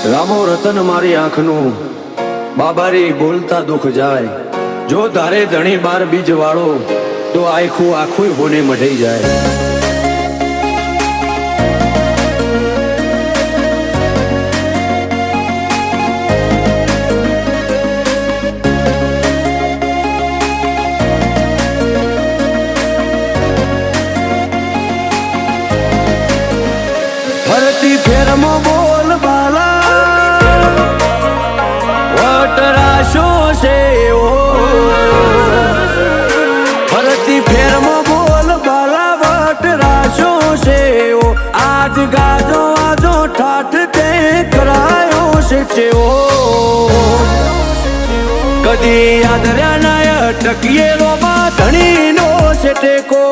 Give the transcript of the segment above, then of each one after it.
રામો રતન મારી આંખનું બાબારી બોલતા દુખ જાય જો તારે ધણી બાર બીજ વાળો તો આખું આખું હોને મઢાઈ જાય ફરતી ફેરમાં બોલ બાલા વટરાશો છે ફરતી ફેરમાં બોલ બાલા વટરાશો છે આજ ગાજો આજો ઠાઠ તે કરાયો છે કદી આદર્યા નાય ટકીએ રોબા ધણીનો છે ટેકો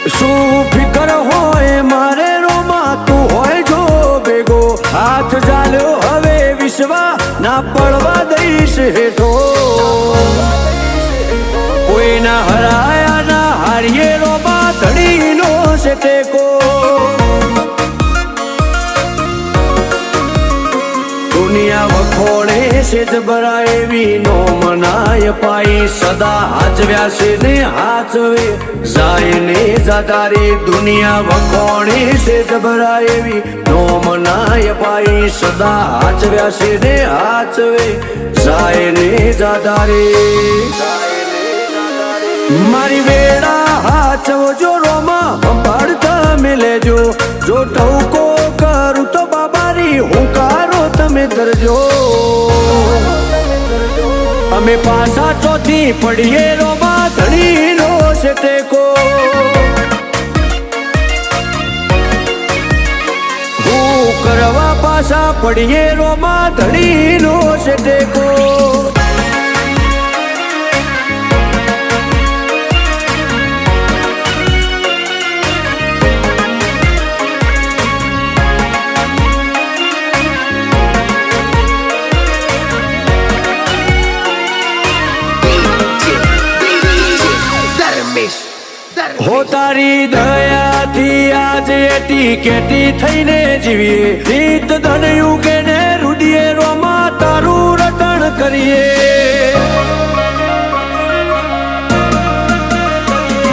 શું ફિકર હોય મારે રોમા તું હોય જો ભેગો હાથ ચાલ્યો હવે વિશ્વા ના પડવા દઈશ હેઠો કોઈના હરાયા ના હારીએ રોમા ધણીનો છે ટેકો દુનિયા વખોડે છે જબરા એવી નો મનાય પાઈ સદા હાચવ્યા છે ને હાચવે જાય ને જાતારી દુનિયા વખોડે છે જબરા એવી નો મનાય પાઈ સદા હાચવ્યા છે ને હાચવે જાય ને જાતારી મારી વેળા હાચવજો રોમા સંભાળતા મેલેજો જો ટવકો કરું તો બાબારી હુંકારો તમે ધરજો અમે પાછા ચોથી પડીએ રોમા ધણીનો છે ટેકો હું કરવા પાછા પડીએ રોમા ધણીનો છે ટેકો હો તારી દયાથી આજે એટી કેટી થઈને જીવીએ રીત ધનયું કે ને રુદીએ રોમા તારું રટણ કરીએ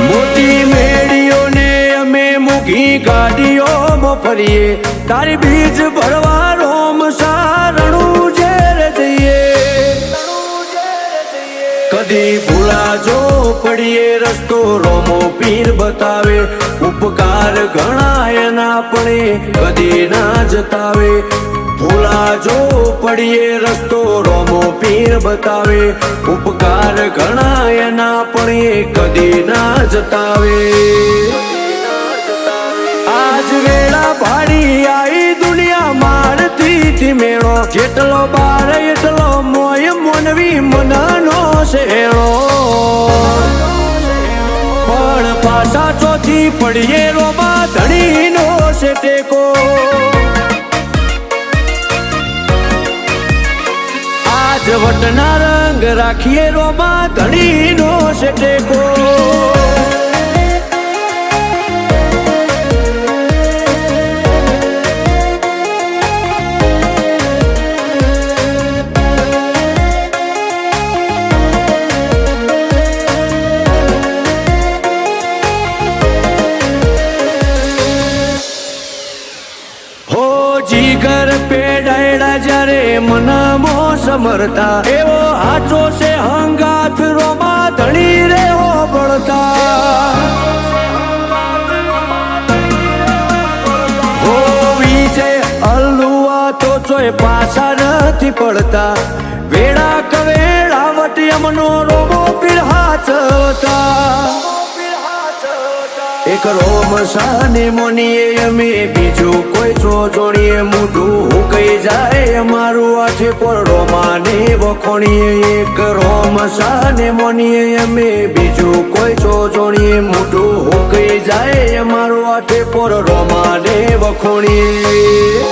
મોટી મેળીઓને અમે મૂકી ગાડીઓમાં ફરીએ તારી બીજ ભરવા રોમ સારણું ઝેર જઈએ કદી ભૂલાજો પડીએ રસ્તો રોમો પીર બતાવે ઉપકાર ઘણા એના પડે કદી ના જતાવે ભૂલાજો પડીએ રસ્તો રોમો પીર બતાવે ઉપકાર ઘણા એના પડે કદી ના જતાવે આજ વેળા ભાડી આઈ દુનિયા મારતી મેળો જેટલો બાર એટલો મોય મોનવી મનનો શેળો પણ પાછા ચોથી પડીએ રોમા ધણીનો છે ટેકો આજ વટના રંગ રાખીએ રોમા ધણીનો છે ટેકો જીગર પેડાયડા જ્યારે મનમો સમરતા એવો હાચો છે હંગાથ રોમા ધણી રે હો બળતા હો વિજય અલ્લુઆ તો ચોય પાછા નથી પડતા વેળા કવેળા વટી અમનો રોમો પીર હાચવતા એક રોમ સાને મોનીએ અમે બીજું કોઈ છો જોડીએ મોઢું હુકાઈ જાય અમારું આઠે પર રોમાને વખોણીએ એક રોમ સાને મોનીએ અમે બીજું કોઈ છો જોડીએ મોઢું હુકાઈ જાય અમારું આઠે પર રોમાને વખોણીએ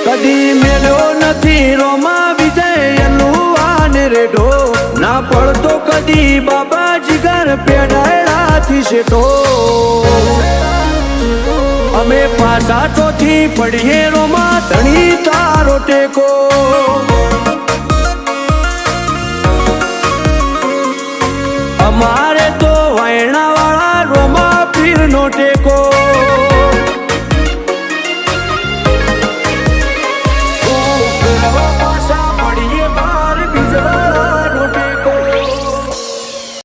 કદી મેલ્યો નથી રોમા વિજય અલ્લુઆને રેઢો ના પડતો કદી બાબા જીગર પેડાયડાથી શેઠો હવે પાછા ચોથી પડીએ રોમાં ધણી તારો ટેકો અમારે તો વાયણા વાળા રોમા પીર નો ટેકો